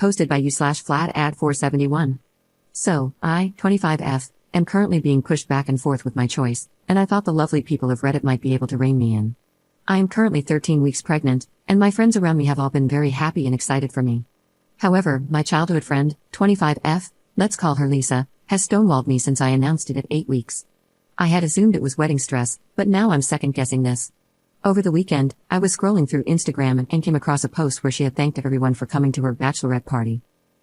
posted by you/flat ad471. So, I, 25F, am currently being pushed back and forth with my choice, and I thought the lovely people of Reddit might be able to rein me in. I am currently 13 weeks pregnant, and my friends around me have all been very happy and excited for me. However, my childhood friend, 25F, let's call her Lisa, has stonewalled me since I announced it at 8 weeks. I had assumed it was wedding stress, but now I'm second-guessing this. Over the weekend, I was scrolling through Instagram and came across a post where she had thanked everyone for coming to her bachelorette party.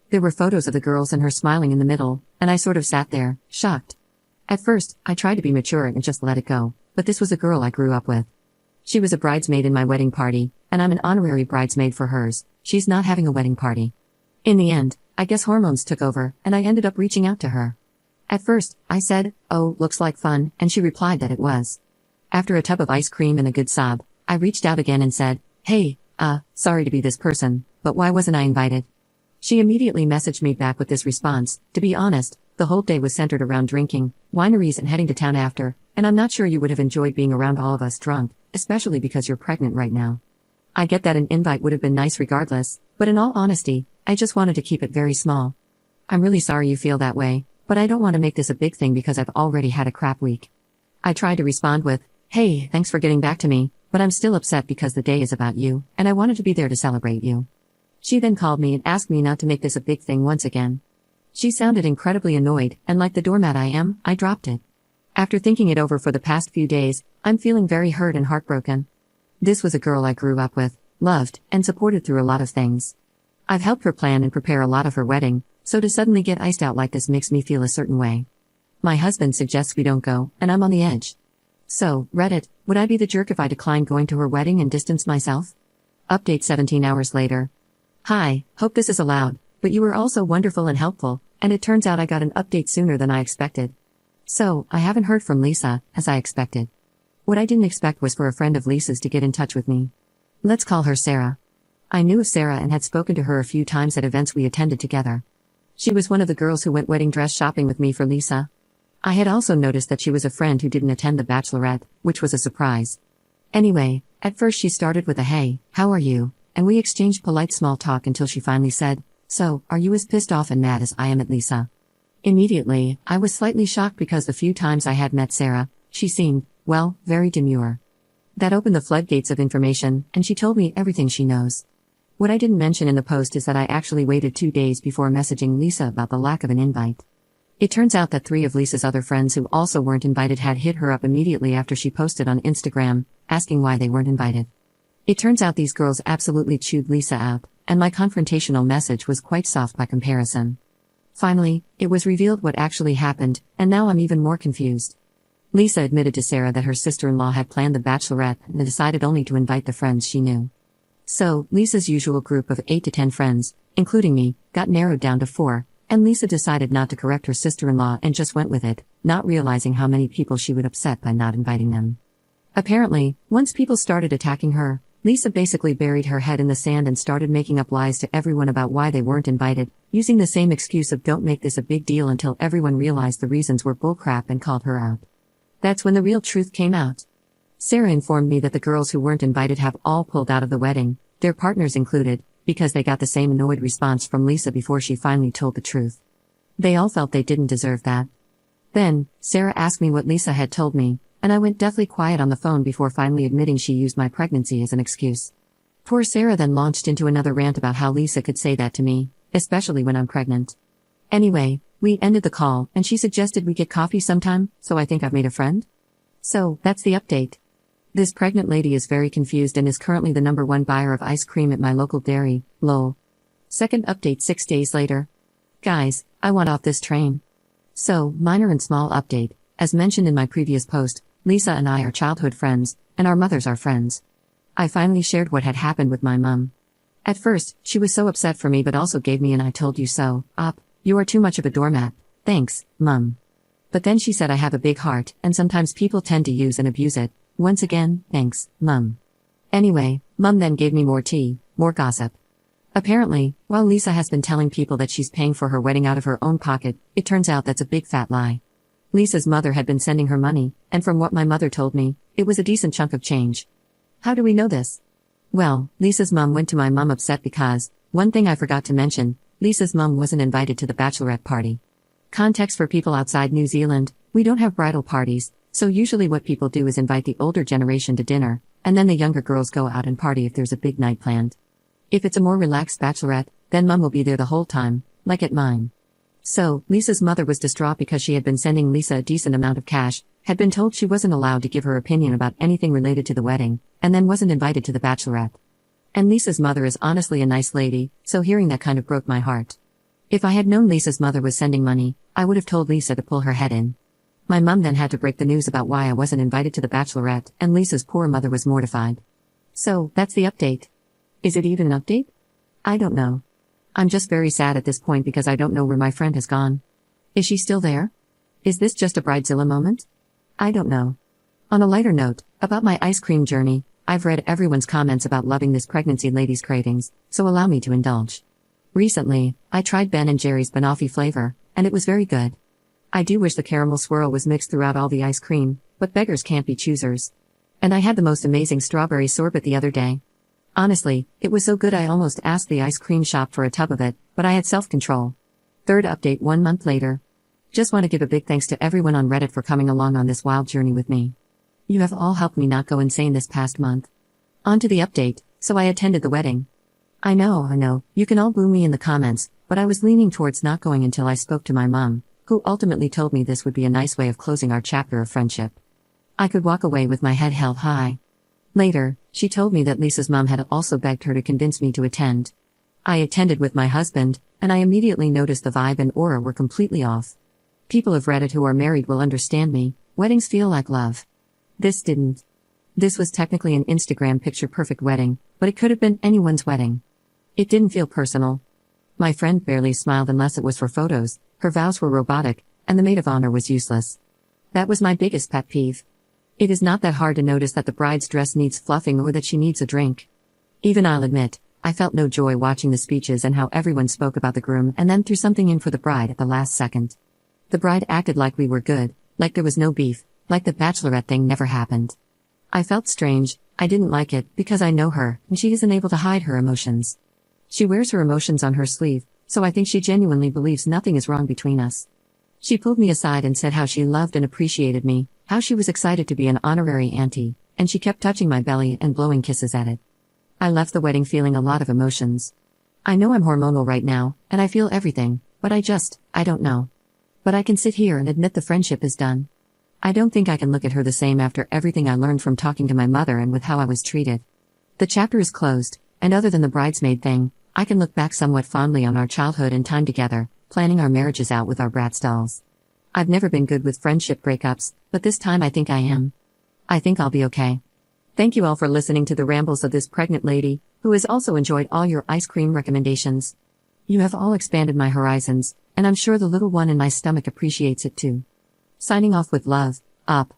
There were photos of the girls and her smiling in the middle, and I sort of sat there, shocked. At first, I tried to be mature and just let it go, but this was a girl I grew up with. She was a bridesmaid in my wedding party, and I'm an honorary bridesmaid for hers. She's not having a wedding party. In the end, I guess hormones took over, and I ended up reaching out to her. At first, I said, "Oh, looks like fun," and she replied that it was. After a tub of ice cream and a good sob, I reached out again and said, "Hey, sorry to be this person, but why wasn't I invited?" She immediately messaged me back with this response: "To be honest, the whole day was centered around drinking, wineries and heading to town after, and I'm not sure you would have enjoyed being around all of us drunk, especially because you're pregnant right now. I get that an invite would have been nice regardless, but in all honesty, I just wanted to keep it very small. I'm really sorry you feel that way, but I don't want to make this a big thing because I've already had a crap week." I tried to respond with, "Hey, thanks for getting back to me, but I'm still upset because the day is about you, and I wanted to be there to celebrate you." She then called me and asked me not to make this a big thing once again. She sounded incredibly annoyed, and like the doormat I am, I dropped it. After thinking it over for the past few days, I'm feeling very hurt and heartbroken. This was a girl I grew up with, loved, and supported through a lot of things. I've helped her plan and prepare a lot of her wedding, so to suddenly get iced out like this makes me feel a certain way. My husband suggests we don't go, and I'm on the edge. So, Reddit, would I be the jerk if I declined going to her wedding and distanced myself? Update 17 hours later. Hi, hope this is allowed, but you were also wonderful and helpful, and it turns out I got an update sooner than I expected. So, I haven't heard from Lisa, as I expected. What I didn't expect was for a friend of Lisa's to get in touch with me. Let's call her Sarah. I knew of Sarah and had spoken to her a few times at events we attended together. She was one of the girls who went wedding dress shopping with me for Lisa. I had also noticed that she was a friend who didn't attend the bachelorette, which was a surprise. Anyway, at first she started with a "Hey, how are you?" and we exchanged polite small talk until she finally said, "So, are you as pissed off and mad as I am at Lisa?" Immediately, I was slightly shocked because the few times I had met Sarah, she seemed, well, very demure. That opened the floodgates of information, and she told me everything she knows. What I didn't mention in the post is that I actually waited 2 days before messaging Lisa about the lack of an invite. It turns out that 3 of Lisa's other friends who also weren't invited had hit her up immediately after she posted on Instagram, asking why they weren't invited. It turns out these girls absolutely chewed Lisa out, and my confrontational message was quite soft by comparison. Finally, it was revealed what actually happened, and now I'm even more confused. Lisa admitted to Sarah that her sister-in-law had planned the bachelorette and decided only to invite the friends she knew. So, Lisa's usual group of 8 to 10 friends, including me, got narrowed down to 4, and Lisa decided not to correct her sister-in-law and just went with it, not realizing how many people she would upset by not inviting them. Apparently, once people started attacking her, Lisa basically buried her head in the sand and started making up lies to everyone about why they weren't invited, using the same excuse of "don't make this a big deal" until everyone realized the reasons were bullcrap and called her out. That's when the real truth came out. Sarah informed me that the girls who weren't invited have all pulled out of the wedding, their partners included, because they got the same annoyed response from Lisa before she finally told the truth. They all felt they didn't deserve that. Then, Sarah asked me what Lisa had told me, and I went deathly quiet on the phone before finally admitting she used my pregnancy as an excuse. Poor Sarah then launched into another rant about how Lisa could say that to me, especially when I'm pregnant. Anyway, we ended the call, and she suggested we get coffee sometime, so I think I've made a friend. So, that's the update. This pregnant lady is very confused and is currently the #1 buyer of ice cream at my local dairy, lol. Second update 6 days later. Guys, I want off this train. So, minor and small update, as mentioned in my previous post, Lisa and I are childhood friends, and our mothers are friends. I finally shared what had happened with my mum. At first, she was so upset for me but also gave me an "I told you so" op. "You are too much of a doormat, thanks, mum." But then she said I have a big heart, and sometimes people tend to use and abuse it. Once again, thanks, mum. Anyway, mum then gave me more tea, more gossip. Apparently, while Lisa has been telling people that she's paying for her wedding out of her own pocket, it turns out that's a big fat lie. Lisa's mother had been sending her money, and from what my mother told me, it was a decent chunk of change. How do we know this? Well, Lisa's mum went to my mum upset because, one thing I forgot to mention, Lisa's mum wasn't invited to the bachelorette party. Context for people outside New Zealand: we don't have bridal parties, so usually what people do is invite the older generation to dinner, and then the younger girls go out and party if there's a big night planned. If it's a more relaxed bachelorette, then mum will be there the whole time, like at mine. So, Lisa's mother was distraught because she had been sending Lisa a decent amount of cash, had been told she wasn't allowed to give her opinion about anything related to the wedding, and then wasn't invited to the bachelorette. And Lisa's mother is honestly a nice lady, so hearing that kind of broke my heart. If I had known Lisa's mother was sending money, I would have told Lisa to pull her head in. My mum then had to break the news about why I wasn't invited to the bachelorette, and Lisa's poor mother was mortified. So, that's the update. Is it even an update? I don't know. I'm just very sad at this point because I don't know where my friend has gone. Is she still there? Is this just a bridezilla moment? I don't know. On a lighter note, about my ice cream journey, I've read everyone's comments about loving this pregnancy lady's cravings, so allow me to indulge. Recently, I tried Ben & Jerry's banoffee flavor, and it was very good. I do wish the caramel swirl was mixed throughout all the ice cream, but beggars can't be choosers. And I had the most amazing strawberry sorbet the other day. Honestly, it was so good I almost asked the ice cream shop for a tub of it, but I had self-control. Third update 1 month later. Just want to give a big thanks to everyone on Reddit for coming along on this wild journey with me. You have all helped me not go insane this past month. On to the update: so I attended the wedding. I know, you can all boo me in the comments, but I was leaning towards not going until I spoke to my mom, who ultimately told me this would be a nice way of closing our chapter of friendship. I could walk away with my head held high. Later, she told me that Lisa's mom had also begged her to convince me to attend. I attended with my husband, and I immediately noticed the vibe and aura were completely off. People of Reddit who are married will understand me: weddings feel like love. This didn't. This was technically an Instagram picture-perfect wedding, but it could have been anyone's wedding. It didn't feel personal. My friend barely smiled unless it was for photos, her vows were robotic, and the maid of honor was useless. That was my biggest pet peeve. It is not that hard to notice that the bride's dress needs fluffing or that she needs a drink. Even I'll admit, I felt no joy watching the speeches and how everyone spoke about the groom and then threw something in for the bride at the last second. The bride acted like we were good, like there was no beef, like the bachelorette thing never happened. I felt strange. I didn't like it, because I know her, and she isn't able to hide her emotions. She wears her emotions on her sleeve, so I think she genuinely believes nothing is wrong between us. She pulled me aside and said how she loved and appreciated me, how she was excited to be an honorary auntie, and she kept touching my belly and blowing kisses at it. I left the wedding feeling a lot of emotions. I know I'm hormonal right now, and I feel everything, but I don't know. But I can sit here and admit the friendship is done. I don't think I can look at her the same after everything I learned from talking to my mother and with how I was treated. The chapter is closed, and other than the bridesmaid thing, I can look back somewhat fondly on our childhood and time together, planning our marriages out with our bratz dolls. I've never been good with friendship breakups, but this time I think I am. I think I'll be okay. Thank you all for listening to the rambles of this pregnant lady, who has also enjoyed all your ice cream recommendations. You have all expanded my horizons, and I'm sure the little one in my stomach appreciates it too. Signing off with love, up.